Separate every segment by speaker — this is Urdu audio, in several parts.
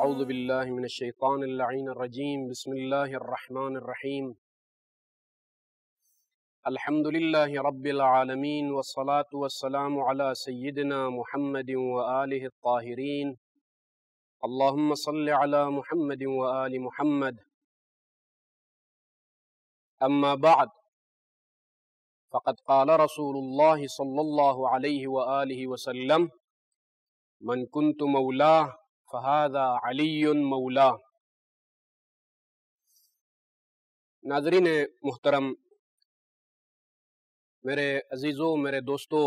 Speaker 1: اعوذ باللہ من الشیطان اللعین الرجیم بسم اللہ الرحمن الرحیم الحمد للہ رب العالمین والصلاة والسلام علی سیدنا محمد وآلہ الطاہرین اللہم صل علی محمد وآل محمد اما بعد فقد قال رسول اللہ صلی اللہ علیہ وآلہ وسلم من کنت مولاہ فہذا علی مولا۔ ناظرین محترم، میرے عزیزوں، میرے دوستوں،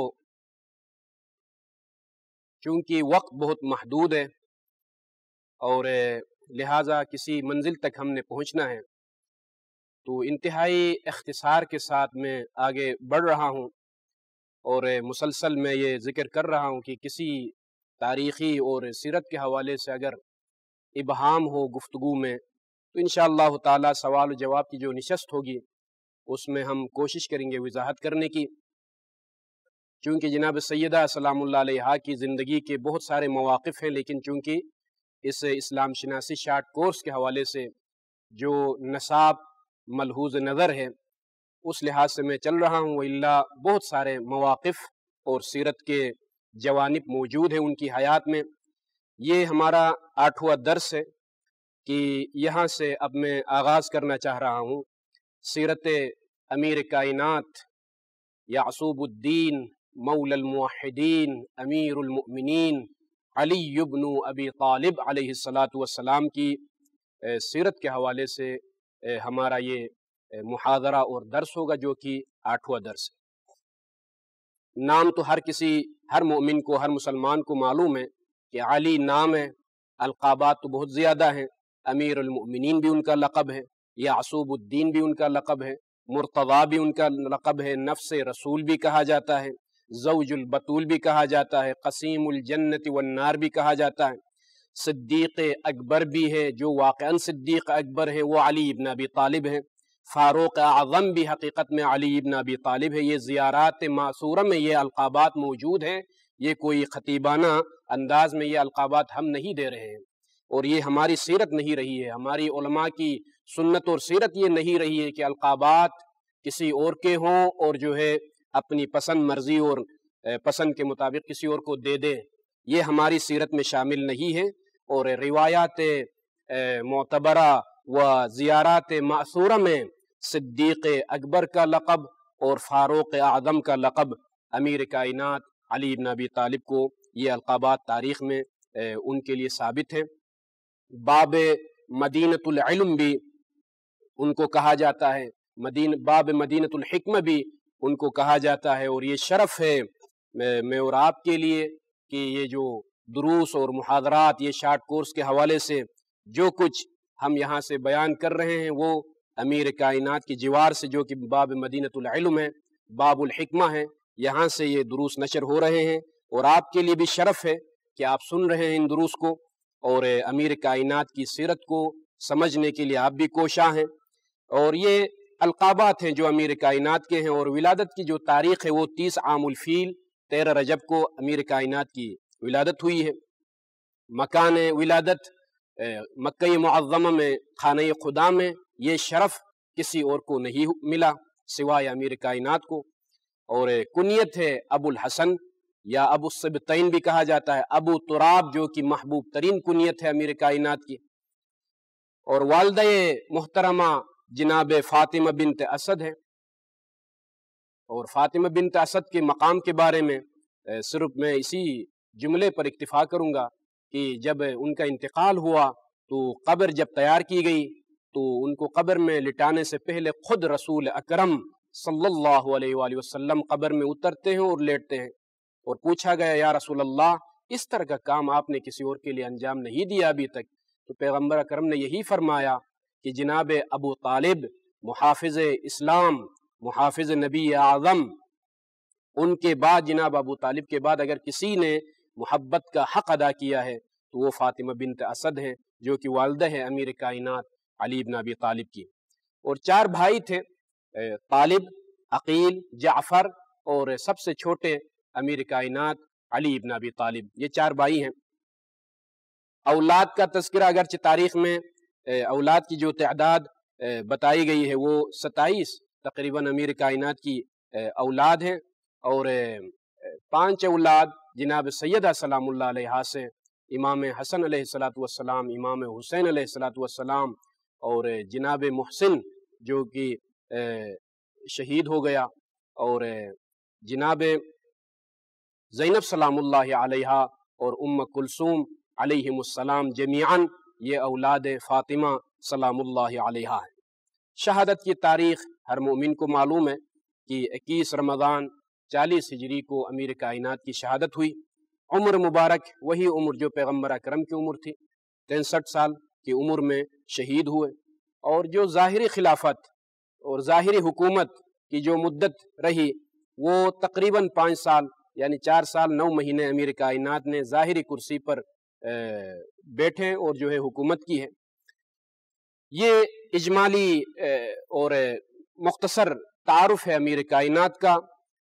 Speaker 1: چونکہ وقت بہت محدود ہے اور لہٰذا کسی منزل تک ہم نے پہنچنا ہے، تو انتہائی اختصار کے ساتھ میں آگے بڑھ رہا ہوں اور مسلسل میں یہ ذکر کر رہا ہوں کہ کسی تاریخی اور سیرت کے حوالے سے اگر ابہام ہو گفتگو میں تو انشاءاللہ تعالی سوال و جواب کی جو نشست ہوگی اس میں ہم کوشش کریں گے وضاحت کرنے کی، چونکہ جناب سیدہ سلام اللہ علیہا کی زندگی کے بہت سارے مواقف ہیں، لیکن چونکہ اس اسلام شناسی شارٹ کورس کے حوالے سے جو نصاب ملحوظ نظر ہے اس لحاظ سے میں چل رہا ہوں، وإلا بہت سارے مواقف اور سیرت کے جوانب موجود ہیں ان کی حیات میں۔ یہ ہمارا 8واں درس ہے کہ یہاں سے اب میں آغاز کرنا چاہ رہا ہوں سیرت امیر کائنات یعصوب الدین مولا الموحدین امیر المؤمنین علی بن ابی طالب علیہ السلام کی سیرت کے حوالے سے ہمارا یہ محاضرہ اور درس ہوگا، جو کہ 8واں درس ہے۔ نام تو ہر مومن کو، ہر مسلمان کو معلوم ہے کہ علی نام ہے، القابات تو بہت زیادہ ہیں، امیر المؤمنین بھی ان کا لقب ہے، یعصوب الدین بھی ان کا لقب ہے، مرتضیٰ بھی ان کا لقب ہے، نفس رسول بھی کہا جاتا ہے، زوج البطول بھی کہا جاتا ہے، قسیم الجنت والنار بھی کہا جاتا ہے، صدیق اکبر بھی ہے، جو واقعاً صدیق اکبر ہے وہ علی ابن ابی طالب ہے، فاروق اعظم بھی حقیقت میں علی ابن ابی طالب ہے۔ یہ زیارات معصورہ میں یہ القابات موجود ہیں، یہ کوئی خطیبانہ انداز میں یہ القابات ہم نہیں دے رہے ہیں، اور یہ ہماری سیرت نہیں رہی ہے، ہماری علماء کی سنت اور سیرت یہ نہیں رہی ہے کہ القابات کسی اور کے ہوں اور جو ہے اپنی پسند مرضی اور پسند کے مطابق کسی اور کو دے دیں، یہ ہماری سیرت میں شامل نہیں ہے۔ اور روایات معتبرہ و زیارات معصورہ میں صدیق اکبر کا لقب اور فاروق اعظم کا لقب امیر کائنات علی بن ابی طالب کو یہ القابات تاریخ میں ان کے لیے ثابت ہیں۔ باب مدینۃ العلم بھی ان کو کہا جاتا ہے، باب مدینۃ الحکمہ بھی ان کو کہا جاتا ہے، اور یہ شرف ہے میں اور آپ کے لیے کہ یہ جو دروس اور محاضرات یہ شارٹ کورس کے حوالے سے جو کچھ ہم یہاں سے بیان کر رہے ہیں وہ امیر کائنات کی جوار سے، جو کہ باب مدینۃ العلم ہے، باب الحکمہ ہے، یہاں سے یہ دروس نشر ہو رہے ہیں، اور آپ کے لیے بھی شرف ہے کہ آپ سن رہے ہیں ان دروس کو، اور امیر کائنات کی سیرت کو سمجھنے کے لیے آپ بھی کوشاں ہیں۔ اور یہ القابات ہیں جو امیر کائنات کے ہیں، اور ولادت کی جو تاریخ ہے وہ 30 عام الفیل 13 رجب کو امیر کائنات کی ولادت ہوئی ہے۔ مکان ولادت مکہ معظمہ میں خانہ خدا میں، یہ شرف کسی اور کو نہیں ملا سوائے امیر کائنات کو۔ اور کنیت ہے ابو الحسن یا ابو السبتین بھی کہا جاتا ہے، ابو تراب، جو کہ محبوب ترین کنیت ہے امیر کائنات کی۔ اور والدہ محترمہ جناب فاطمہ بنت اسد ہے، اور فاطمہ بنت اسد کے مقام کے بارے میں صرف میں اسی جملے پر اکتفا کروں گا کہ جب ان کا انتقال ہوا تو قبر جب تیار کی گئی تو ان کو قبر میں لٹانے سے پہلے خود رسول اکرم صلی اللہ علیہ وآلہ وسلم قبر میں اترتے ہیں اور لیٹتے ہیں، اور پوچھا گیا یا رسول اللہ اس طرح کا کام آپ نے کسی اور کے لیے انجام نہیں دیا ابھی تک؟ تو پیغمبر اکرم نے یہی فرمایا کہ جناب ابو طالب محافظ اسلام، محافظ نبی اعظم، ان کے بعد جناب ابو طالب کے بعد اگر کسی نے محبت کا حق ادا کیا ہے تو وہ فاطمہ بنت اسد ہے، جو کہ والدہ ہے امیر کائنات علی بن ابی طالب کی۔ اور 4 بھائی تھے، طالب، عقیل، جعفر اور سب سے چھوٹے امیر کائنات علی بن ابی طالب، یہ 4 بھائی ہیں۔ اولاد کا تذکرہ اگرچہ تاریخ میں اولاد کی جو تعداد بتائی گئی ہے وہ 27 تقریباً امیر کائنات کی اولاد ہیں، اور 5 اولاد جناب سیدہ سلام اللہ علیہا سے، امام حسن علیہ السلام، امام حسین علیہ السلام، اور جناب محسن جو کہ شہید ہو گیا، اور جناب زینب سلام اللہ علیہا اور ام کلثوم علیہم السلام جمیعاً یہ اولاد فاطمہ سلام اللہ علیہا ہیں۔ شہادت کی تاریخ ہر مومن کو معلوم ہے کہ 21 رمضان 40 ہجری کو امیر کائنات کی شہادت ہوئی۔ عمر مبارک وہی عمر جو پیغمبر اکرم کی عمر تھی، 63 سال کی عمر میں شہید ہوئے، اور جو ظاہری خلافت اور ظاہری حکومت کی جو مدت رہی وہ تقریباً 5 سال یعنی 4 سال 9 مہینے امیر کائنات نے ظاہری کرسی پر بیٹھے اور جو ہے حکومت کی ہے۔ یہ اجمالی اور مختصر تعارف ہے امیر کائنات کا۔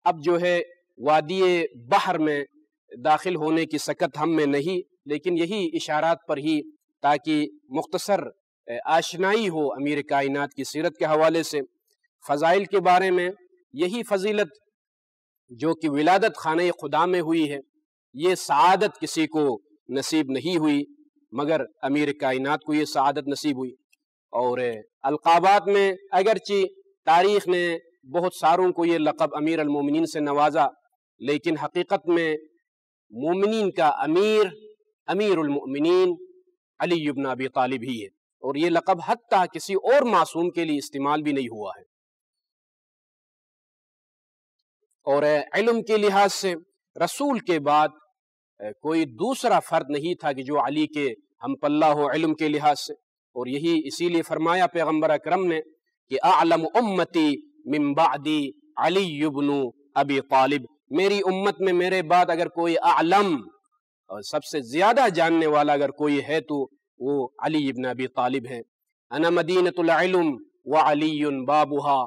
Speaker 1: اب جو ہے وادی بحر میں داخل ہونے کی سکت ہم میں نہیں، لیکن یہی اشارات پر ہی تاکہ مختصر آشنائی ہو امیر کائنات کی سیرت کے حوالے سے۔ فضائل کے بارے میں یہی فضیلت جو کہ ولادت خانہ خدا میں ہوئی ہے، یہ سعادت کسی کو نصیب نہیں ہوئی مگر امیر کائنات کو یہ سعادت نصیب ہوئی۔ اور القابات میں اگرچہ تاریخ نے بہت ساروں کو یہ لقب امیر المومنین سے نوازا، لیکن حقیقت میں مومنین کا امیر المؤمنین علی بن ابی طالب ہی ہے، اور یہ لقب حتیٰ کسی اور معصوم کے لیے استعمال بھی نہیں ہوا ہے۔ اور علم کے لحاظ سے رسول کے بعد کوئی دوسرا فرد نہیں تھا کہ جو علی کے ہم پلہ ہو علم کے لحاظ سے، اور یہی اسی لیے فرمایا پیغمبر اکرم نے کہ اعلم امتی من بعدی علی بن ابی طالب، میری امت میں میرے بعد اگر کوئی اعلم اور سب سے زیادہ جاننے والا اگر کوئی ہے تو وہ علی بن ابی طالب ہے۔ انا مدینۃ العلم وعلی بابها،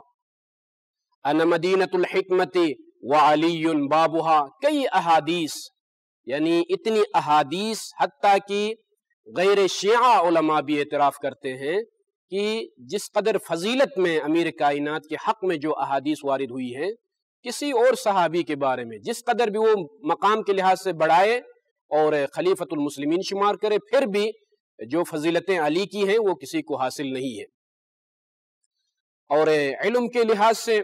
Speaker 1: انا مدینۃ الحکمت وعلی بابها، کئی احادیث یعنی اتنی احادیث حتیٰ کہ غیر شیعہ علماء بھی اعتراف کرتے ہیں کہ جس قدر فضیلت میں امیر کائنات کے حق میں جو احادیث وارد ہوئی ہیں کسی اور صحابی کے بارے میں جس قدر بھی وہ مقام کے لحاظ سے بڑھائے اور خلیفۃ المسلمین شمار کرے، پھر بھی جو فضیلتیں علی کی ہیں وہ کسی کو حاصل نہیں ہے۔ اور علم کے لحاظ سے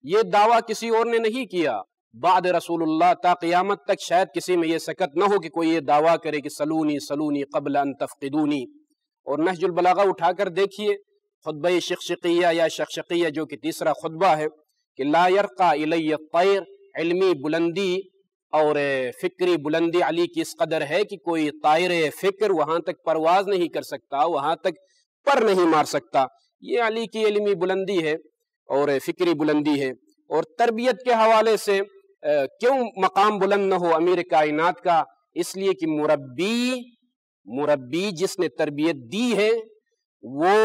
Speaker 1: یہ دعویٰ کسی اور نے نہیں کیا بعد رسول اللہ، تا قیامت تک شاید کسی میں یہ سکت نہ ہو کہ کوئی یہ دعویٰ کرے کہ سلونی قبل ان تفقدونی۔ اور نہج البلاغہ اٹھا کر دیکھیے، خطبہ شقشقیہ یا شقشقیہ جو کہ تیسرا خطبہ ہے کہ لا یرقى الی الطیر، علمی بلندی اور فکری بلندی علی کی اس قدر ہے کہ کوئی طائر فکر وہاں تک پرواز نہیں کر سکتا، وہاں تک پر نہیں مار سکتا۔ یہ علی کی علمی بلندی ہے اور فکری بلندی ہے۔ اور تربیت کے حوالے سے کیوں مقام بلند نہ ہو امیر کائنات کا؟ اس لیے کہ مربی جس نے تربیت دی ہے وہ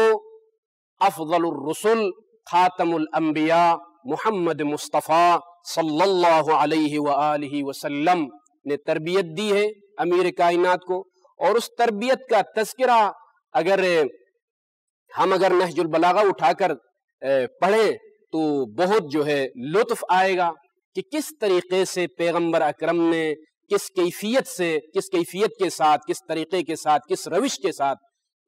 Speaker 1: افضل الرسل خاتم الانبیاء محمد مصطفیٰ صلی اللہ علیہ وآلہ وسلم نے تربیت دی ہے امیر کائنات کو۔ اور اس تربیت کا تذکرہ اگر نہج البلاغہ اٹھا کر پڑھیں تو بہت جو ہے لطف آئے گا کہ کس طریقے سے پیغمبر اکرم نے کس کیفیت کے ساتھ، کس طریقے کے ساتھ، کس روش کے ساتھ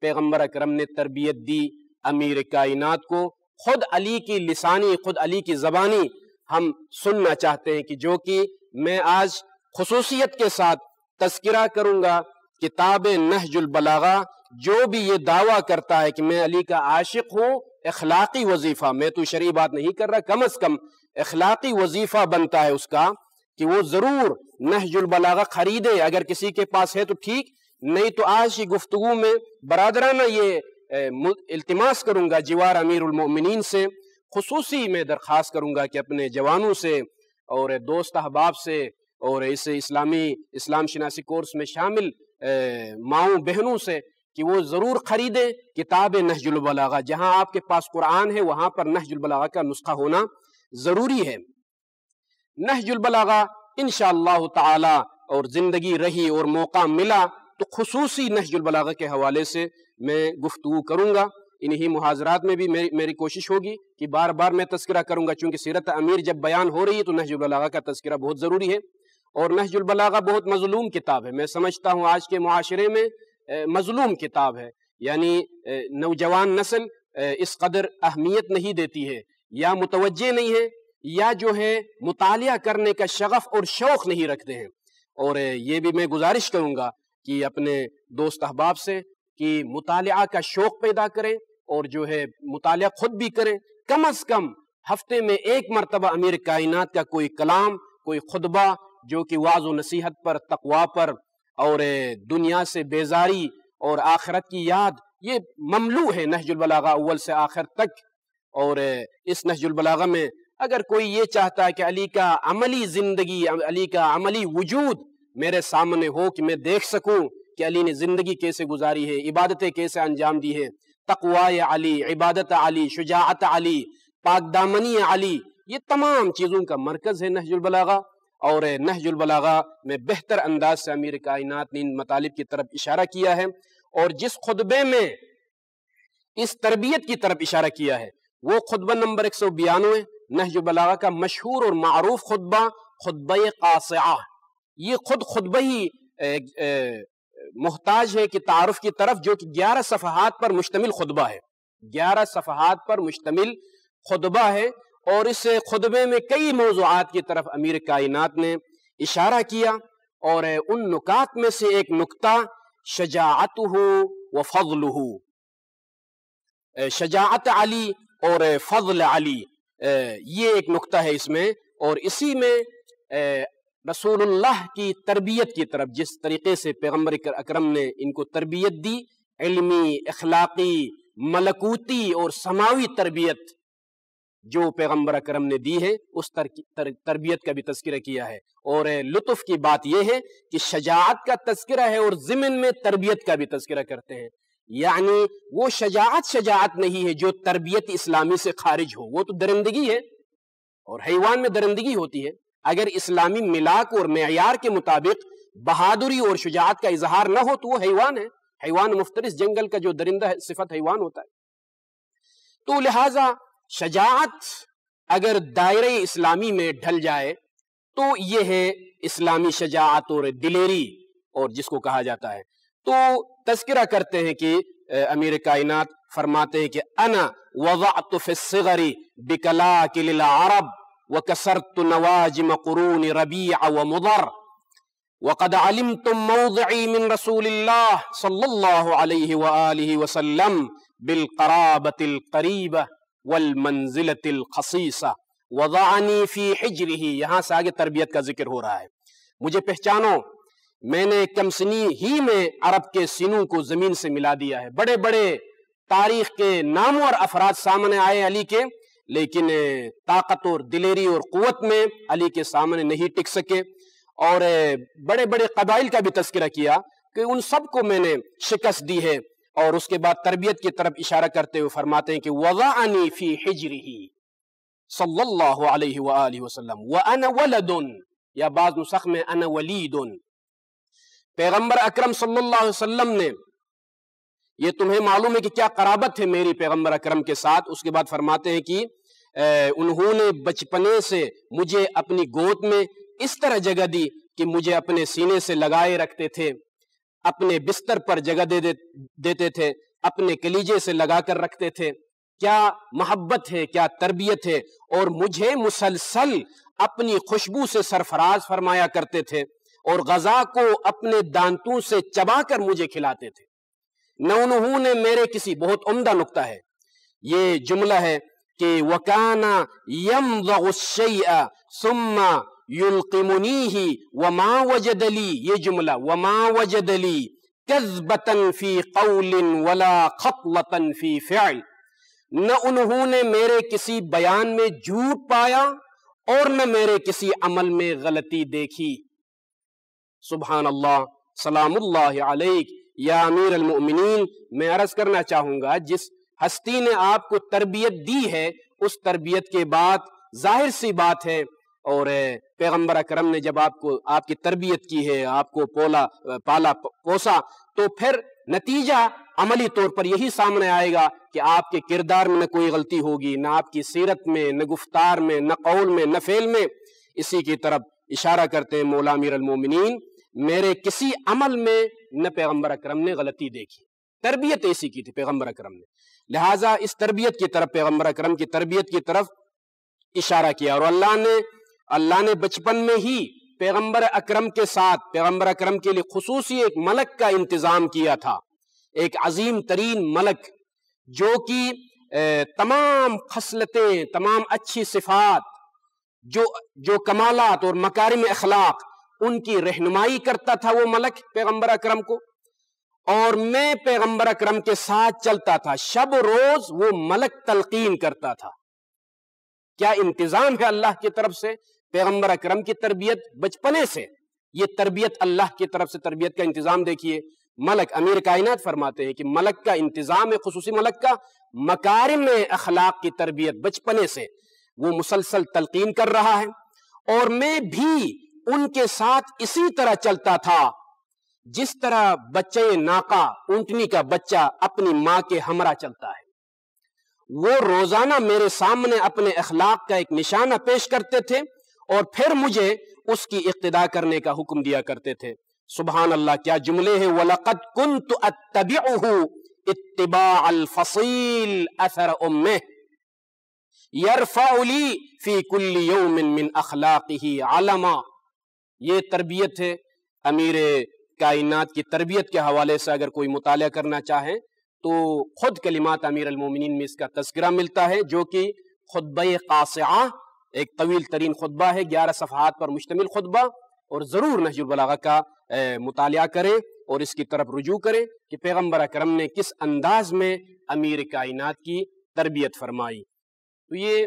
Speaker 1: پیغمبر اکرم نے تربیت دی امیر کائنات کو۔ خود علی کی لسانی، خود علی کی زبانی ہم سننا چاہتے ہیں کہ جو کہ میں آج خصوصیت کے ساتھ تذکرہ کروں گا کتاب نہج البلاغہ۔ جو بھی یہ دعویٰ کرتا ہے کہ میں علی کا عاشق ہوں، اخلاقی وظیفہ، میں تو شرعی بات نہیں کر رہا، کم از کم اخلاقی وظیفہ بنتا ہے اس کا کہ وہ ضرور نہج البلاغہ خریدے۔ اگر کسی کے پاس ہے تو ٹھیک، نہیں تو آج کی گفتگو میں برادرانہ یہ التماس کروں گا جوار امیر المؤمنین سے، خصوصی میں درخواست کروں گا کہ اپنے جوانوں سے اور دوست احباب سے اور اس اسلام شناسی کورس میں شامل ماؤں بہنوں سے کہ وہ ضرور خریدیں کتاب نہج البلاغہ۔ جہاں آپ کے پاس قرآن ہے وہاں پر نہج البلاغہ کا نسخہ ہونا ضروری ہے۔ نہج البلاغہ انشاءاللہ تعالی اور زندگی رہی اور موقع ملا تو خصوصی نہج البلاغہ کے حوالے سے میں گفتگو کروں گا. انہی محاضرات میں بھی میری کوشش ہوگی کہ بار بار میں تذکرہ کروں گا، چونکہ سیرت امیر جب بیان ہو رہی ہے تو نہج البلاغہ کا تذکرہ بہت ضروری ہے. اور نہج البلاغہ بہت مظلوم کتاب ہے، میں سمجھتا ہوں آج کے معاشرے میں مظلوم کتاب ہے. یعنی نوجوان نسل اس قدر اہمیت نہیں دیتی ہے، یا متوجہ نہیں ہے، یا جو ہے مطالعہ کرنے کا شغف اور شوق نہیں رکھتے ہیں. اور یہ بھی میں گزارش کروں گا کہ اپنے دوست احباب سے کہ مطالعہ کا شوق پیدا کریں اور جو ہے مطالعہ خود بھی کریں. کم از کم ہفتے میں ایک مرتبہ امیر کائنات کا کوئی کلام، کوئی خطبہ جو کہ وعظ و نصیحت پر، تقویٰ پر اور دنیا سے بیزاری اور آخرت کی یاد، یہ مملوء ہے نہج البلاغہ اول سے آخر تک. اور اس نہج البلاغہ میں اگر کوئی یہ چاہتا ہے کہ علی کا عملی زندگی، علی کا عملی وجود میرے سامنے ہو کہ میں دیکھ سکوں کہ علی نے زندگی کیسے گزاری ہے، عبادتیں کیسے انجام دی ہے، تقوی علی، عبادت علی، شجاعت علی، پاک دامنی علی، یہ تمام چیزوں کا مرکز ہے نہج البلاغہ. اور نہج البلاغہ میں بہتر انداز سے امیر کائنات نے ان مطالب کی طرف اشارہ کیا ہے. اور جس خطبے میں اس تربیت کی طرف اشارہ کیا ہے وہ خطبہ نمبر 192 نہج البلاغہ کا مشہور اور معروف خطبہ، خطبہ قاصعہ. یہ خود خطبہ ہی محتاج ہے کہ تعارف کی طرف، جو کہ 11 صفحات پر مشتمل خطبہ ہے. 11 صفحات پر مشتمل خطبہ ہے، اور اس خطبے میں کئی موضوعات کی طرف امیر کائنات نے اشارہ کیا. اور ان نکات میں سے ایک نکتہ شجاعتہ و فضلہ، شجاعت علی اور فضل علی، یہ ایک نکتہ ہے اس میں. اور اسی میں رسول اللہ کی تربیت کی طرف، جس طریقے سے پیغمبر اکرم نے ان کو تربیت دی، علمی، اخلاقی، ملکوتی اور سماوی تربیت جو پیغمبر اکرم نے دی ہے، اس تربیت کا بھی تذکرہ کیا ہے. اور لطف کی بات یہ ہے کہ شجاعت کا تذکرہ ہے اور ضمن میں تربیت کا بھی تذکرہ کرتے ہیں. یعنی وہ شجاعت نہیں ہے جو تربیت اسلامی سے خارج ہو، وہ تو درندگی ہے، اور حیوان میں درندگی ہوتی ہے. اگر اسلامی ملاک اور معیار کے مطابق بہادری اور شجاعت کا اظہار نہ ہو تو وہ حیوان ہے، حیوان مفترس، جنگل کا جو درندہ صفت حیوان ہوتا ہے. تو لہٰذا شجاعت اگر دائرہ اسلامی میں ڈھل جائے تو یہ ہے اسلامی شجاعت اور دلیری، اور جس کو کہا جاتا ہے. تو تذکرہ کرتے ہیں کہ امیر کائنات فرماتے ہیں کہ انا وضعت فی الصغر بکلاکل العرب وکسرت نواجم قرون ربیع ومضر وقد علمتم موضعی من رسول اللہ صلی اللہ علیہ وآلہ وسلم بالقرابة القریبة والمنزلة الخصیصة وضعنی فی حجرہ. یہاں سے آگے تربیت کا ذکر ہو رہا ہے. مجھے پہچانو، میں نے کم سنی ہی میں عرب کے سینوں کو زمین سے ملا دیا ہے. بڑے بڑے تاریخ کے ناموں اور افراد سامنے آئے علی کے، لیکن طاقت اور دلیری اور قوت میں علی کے سامنے نہیں ٹک سکے. اور بڑے بڑے قبائل کا بھی تذکرہ کیا کہ ان سب کو میں نے شکست دی ہے. اور اس کے بعد تربیت کی طرف اشارہ کرتے ہوئے فرماتے ہیں کہ وضعنی فی حجرہ صلی اللہ علیہ وآلہ وسلم وانا ولد، یا بعض نسخ میں انا ولید. پیغمبر اکرم صلی اللہ علیہ وسلم نے، یہ تمہیں معلوم ہے کہ کیا قرابت ہے میری پیغمبر اکرم کے ساتھ. اس کے بعد فرماتے ہیں کہ انہوں نے بچپنے سے مجھے اپنی گود میں اس طرح جگہ دی کہ مجھے اپنے سینے سے لگائے رکھتے تھے، اپنے بستر پر جگہ دیتے تھے، اپنے کلیجے سے لگا کر رکھتے تھے. کیا محبت ہے، کیا تربیت ہے. اور مجھے مسلسل اپنی خوشبو سے سرفراز فرمایا کرتے تھے، اور غذا کو اپنے دانتوں سے چبا کر مجھے کھلاتے تھے. نہ انہوں نے میرے کسی، بہت عمدہ نکتہ ہے یہ جملہ ہے کہ وَكَانَ يَمْضَغُ الشَّيْءَ ثُمَّ يُلْقِمُنِيهِ وَمَا وَجَدَ لِي، یہ جملہ وَمَا وَجَدَ لِي كَذْبَةً فِي قَوْلٍ وَلَا خَطْلَةً فِي فِعْلٍ. نہ انہوں نے میرے کسی بیان میں جھوٹ پایا اور نہ میرے کسی عمل میں غلطی دیکھی. سبحان اللہ، سلام اللہ علیک یا امیر المؤمنین. میں عرض کرنا چاہوں گا جس ہستی نے آپ کو تربیت دی ہے، اس تربیت کے بعد ظاہر سی بات ہے اور پیغمبر اکرم نے جب آپ کی تربیت کی ہے، آپ کو پالا پوسا، تو پھر نتیجہ عملی طور پر یہی سامنے آئے گا کہ آپ کے کردار میں نہ کوئی غلطی ہوگی، نہ آپ کی سیرت میں، نہ گفتار میں، نہ قول میں، نہ فعل میں۔ اسی کی طرف اشارہ کرتے ہیں مولا امیر المومنین، میرے کسی عمل میں نہ پیغمبر اکرم نے غلطی دیکھی، تربیت ایسی کی تھی پیغمبر اکرم نے، لہٰذا اس تربیت کی طرف، پیغمبر اکرم کی تربیت کی طرف اشارہ کیا۔ اور اللہ نے بچپن میں ہی پیغمبر اکرم کے ساتھ، پیغمبر اکرم کے لیے خصوصی ایک ملک کا انتظام کیا تھا، ایک عظیم ترین ملک جو کہ تمام خصلتیں، تمام اچھی صفات، جو کمالات اور مکارم اخلاق، ان کی رہنمائی کرتا تھا وہ ملک پیغمبر اکرم کو، اور میں پیغمبر اکرم کے ساتھ چلتا تھا، شب روز وہ ملک تلقین کرتا تھا۔ کیا انتظام ہے اللہ کی طرف سے پیغمبر اکرم کی تربیت بچپنے سے، یہ تربیت اللہ کی طرف سے تربیت کا انتظام دیکھیے۔ ملک امیر کائنات فرماتے ہیں کہ ملک کا انتظام ہے، خصوصی ملک کا مکارم اخلاق کی تربیت بچپنے سے وہ مسلسل تلقین کر رہا ہے، اور میں بھی ان کے ساتھ اسی طرح چلتا تھا جس طرح بچے ناقہ، اونٹنی کا بچہ اپنی ماں کے ہمراہ چلتا ہے۔ وہ روزانہ میرے سامنے اپنے اخلاق کا ایک نشانہ پیش کرتے تھے، اور پھر مجھے اس کی اقتداء کرنے کا حکم دیا کرتے تھے۔ سبحان اللہ، کیا جملے ہیں! وَلَقَدْ كُنْتُ أَتَّبِعُهُ اتِّبَاعَ الْفَصِيلِ أَثَرَ أُمِّهِ يَرْفَعُ لِي فِي كُلِّ يَوْمٍ مِّنْ أَخْلَاقِهِ عَلَمًا۔ یہ تربیت ہے امیر کائنات کی تربیت کے حوالے سے اگر کوئی مطالعہ کرنا چاہے تو خود کلمات امیر المومنین میں اس کا تذکرہ ملتا ہے، جو کہ خطبہ قاصعہ، ایک طویل ترین خطبہ ہے، 11 صفحات پر مشتمل خطبہ، اور ضرور نہج البلاغہ کا مطالعہ کریں اور اس کی طرف رجوع کریں کہ پیغمبر اکرم نے کس انداز میں امیر کائنات کی تربیت فرمائی۔ تو یہ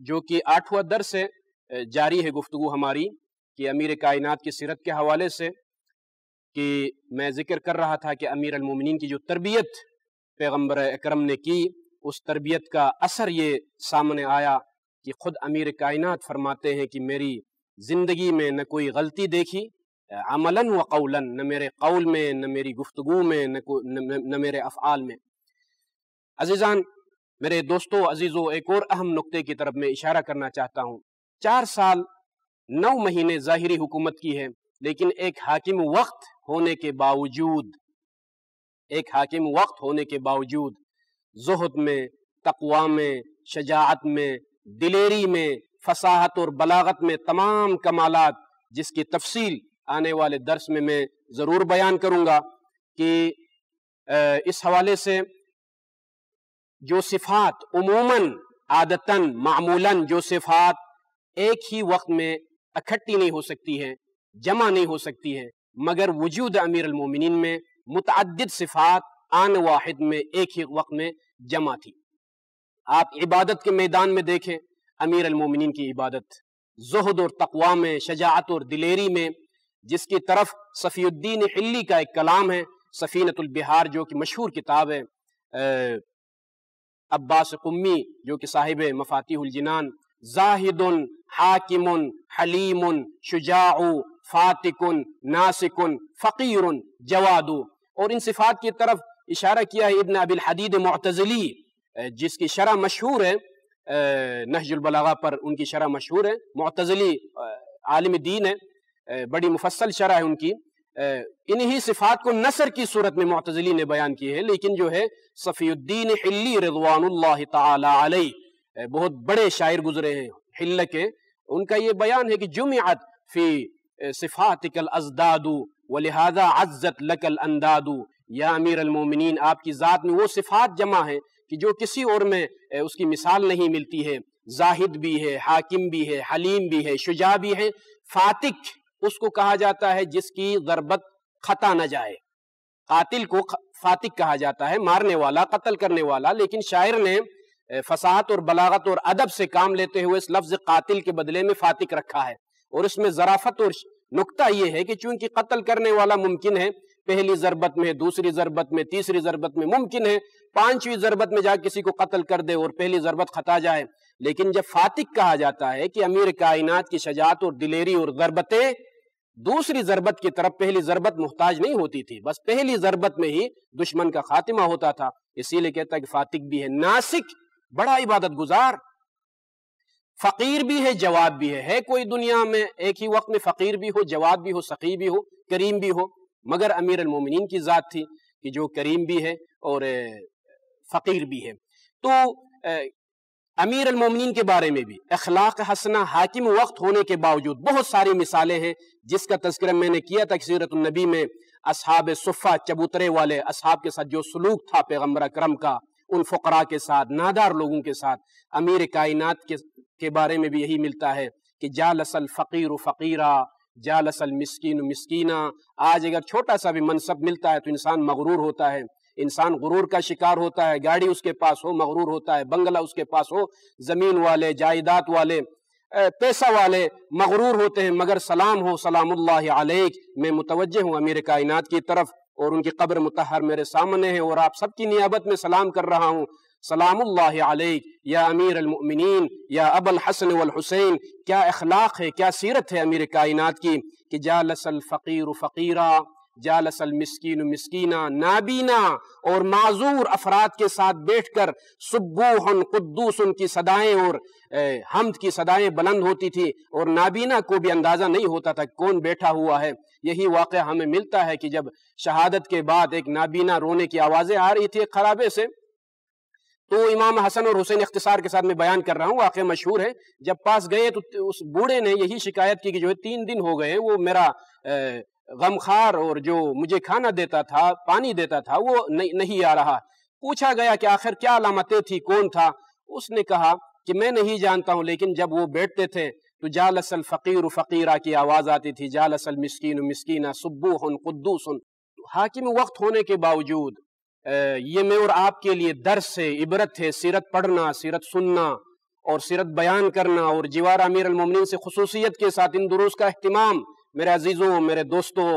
Speaker 1: جو کہ 8واں درس ہے، جاری ہے گفتگو ہماری کہ امیر کائنات کی سیرت کے حوالے سے، کہ میں ذکر کر رہا تھا کہ امیر المومنین کی جو تربیت پیغمبر اکرم نے کی، اس تربیت کا اثر یہ سامنے آیا کہ خود امیر کائنات فرماتے ہیں کہ میری زندگی میں نہ کوئی غلطی دیکھی، عملاً و قولاً، نہ میرے قول میں، نہ میری گفتگو میں، نہ میرے افعال میں۔ عزیزان، میرے دوستو عزیزو، ایک اور اہم نقطے کی طرف میں اشارہ کرنا چاہتا ہوں۔ 4 سال 9 مہینے ظاہری حکومت کی ہے، لیکن ایک حاکم وقت ہونے کے باوجود زہد میں، تقوی میں، شجاعت میں، دلیری میں، فصاحت اور بلاغت میں تمام کمالات، جس کی تفصیل آنے والے درس میں ضرور بیان کروں گا، کہ اس حوالے سے جو صفات عموماً، عادتاً، معمولاً جو صفات ایک ہی وقت میں اکٹھی نہیں ہو سکتی ہیں، جمع نہیں ہو سکتی ہیں، مگر وجود امیر المومنین میں متعدد صفات آن واحد میں ایک ہی وقت میں جمع تھی۔ آپ عبادت کے میدان میں دیکھیں امیر المومنین کی عبادت، زہد اور تقوی میں، شجاعت اور دلیری میں، جس کی طرف صفی الدین حلی کا ایک کلام ہے، سفینۃ البحار، جو کہ مشہور کتاب ہے، عباس قمی جو کہ صاحب مفاتیح الجنان، زاہد حاکم حلیم شجاع فاتق ناسک فقیر جواد، اور ان صفات کی طرف اشارہ کیا ہے ابن ابی الحدید معتزلی، جس کی شرح مشہور ہے، نہج البلاغہ پر ان کی شرح مشہور ہے، معتزلی عالم دین ہے، بڑی مفصل شرح ہے ان کی۔ انہی صفات کو نثر کی صورت میں معتزلی نے بیان کی ہے، لیکن جو ہے صفی الدین حلی رضوان اللہ تعالی علیہ، بہت بڑے شاعر گزرے ہیں حلہ کے، ان کا یہ بیان ہے کہ جمعت فی صفاتک الازداد ولہذا عزت لک الانداد، یا امیر المومنین، آپ کی ذات میں وہ صفات جمع ہیں کہ جو کسی اور میں اس کی مثال نہیں ملتی ہے، زاہد بھی ہے، حاکم بھی ہے، حلیم بھی ہے، شجاع بھی ہے، فاتق اس کو کہا جاتا ہے جس کی ضربت خطا نہ جائے، قاتل کو فاتق کہا جاتا ہے، مارنے والا، قتل کرنے والا، لیکن شاعر نے فصاحت اور بلاغت اور ادب سے کام لیتے ہوئے اس لفظ قاتل کے بدلے میں فاتق رکھا ہے، اور اس میں ظرافت اور نکتہ یہ ہے کہ چونکہ قتل کرنے والا ممکن ہے پہلی ضربت میں، دوسری ضربت میں، تیسری ضربت میں، ممکن ہے 5ویں ضربت میں جا کسی کو قتل کر دے اور پہلی ضربت خطا جائے، لیکن جب فاتق کہا جاتا ہے کہ امیر کائنات کی شجاعت اور دلیری اور ضربتیں دوسری ضربت کی طرف پہلی ضربت محتاج نہیں ہوتی تھی، بس پہلی ضربت میں ہی دشمن کا خاتمہ ہوتا تھا، اسی لیے کہتا ہے کہ فاتق بھی ہے، ناسک بڑا عبادت گزار، فقیر بھی ہے، جواد بھی ہے کوئی دنیا میں ایک ہی وقت میں فقیر بھی ہو، جواد بھی ہو، سخی بھی ہو، کریم بھی ہو، مگر امیر المومنین کی ذات تھی کہ جو کریم بھی ہے اور فقیر بھی ہے۔ تو امیر المومنین کے بارے میں بھی اخلاق حسنہ حاکم وقت ہونے کے باوجود بہت ساری مثالیں ہیں، جس کا تذکرہ میں نے کیا تھا کہ سیرت النبی میں اصحاب صفہ چبوترے والے اصحاب کے ساتھ جو سلوک تھا پیغمبر اکرم کا ان فقراء کے ساتھ، نادار لوگوں کے ساتھ، امیر کائنات کے بارے میں بھی یہی ملتا ہے کہ جالس الفقیر فقیرا جالس المسکین مسکینا۔ آج اگر چھوٹا سا بھی منصب ملتا ہے تو انسان مغرور ہوتا ہے، انسان غرور کا شکار ہوتا ہے، گاڑی اس کے پاس ہو مغرور ہوتا ہے، بنگلہ اس کے پاس ہو، زمین والے، جائیداد والے، پیسہ والے مغرور ہوتے ہیں، مگر سلام ہو سلام اللہ علیک، میں متوجہ ہوں امیر کائنات کی طرف اور ان کی قبر مطہر میرے سامنے ہے اور آپ سب کی نیابت میں سلام کر رہا ہوں، سلام اللہ علیک یا امیر المؤمنین یا ابا الحسن والحسین۔ کیا اخلاق ہے، کیا سیرت ہے امیر کائنات کی کہ جالس الفقیر فقیرا جالس المسکین مسکینا، نابینا اور معذور افراد کے ساتھ بیٹھ کر سبوح قدوس کی صدائیں اور حمد کی صدائیں بلند ہوتی تھی، اور نابینا کو بھی اندازہ نہیں ہوتا تھا کون بیٹھا ہوا ہے۔ یہی واقعہ ہمیں ملتا ہے کہ جب شہادت کے بعد ایک نابینا رونے کی آوازیں آ رہی تھی ایک خرابے سے، تو امام حسن اور حسین، اختصار کے ساتھ میں بیان کر رہا ہوں، واقعہ مشہور ہے، جب پاس گئے تو اس بوڑھے نے یہی شکایت کی کہ جو ہے 3 دن ہو گئے وہ میرا غمخوار اور جو مجھے کھانا دیتا تھا پانی دیتا تھا وہ نہیں آ رہا۔ پوچھا گیا کہ آخر کیا علامتیں تھی، کون تھا؟ اس نے کہا کہ میں نہیں جانتا ہوں، لیکن جب وہ بیٹھتے تھے تو جالس الفقیر فقیرہ کی آواز آتی تھی، جالس المسکین مسکینہ، سبوح قدوس۔ حاکم وقت ہونے کے باوجود یہ میں اور آپ کے لیے درس ہے، عبرت ہے، سیرت پڑھنا، سیرت سننا اور سیرت بیان کرنا، اور جوار امیر المومنین سے خصوصیت کے ساتھ ان دروس کا اہتمام۔ میرے عزیزوں، میرے دوستوں،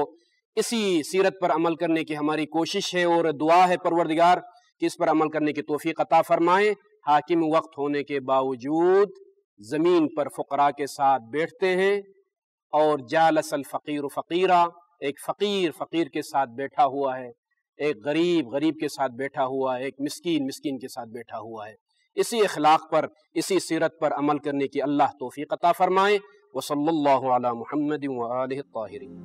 Speaker 1: اسی سیرت پر عمل کرنے کی ہماری کوشش ہے اور دعا ہے پروردگار کہ اس پر عمل کرنے کی توفیق عطا فرمائے۔ حاکم وقت ہونے کے باوجود زمین پر فقراء کے ساتھ بیٹھتے ہیں، اور جالس الفقیر فقیرہ، ایک فقیر فقیر کے ساتھ بیٹھا ہوا ہے، ایک غریب غریب کے ساتھ بیٹھا ہوا ہے، ایک مسکین مسکین کے ساتھ بیٹھا ہوا ہے۔ اسی اخلاق پر، اسی سیرت پر عمل کرنے کی اللہ توفیق عطا فرمائے۔ وصلی اللہ علی محمد وآلہ الطاہرین۔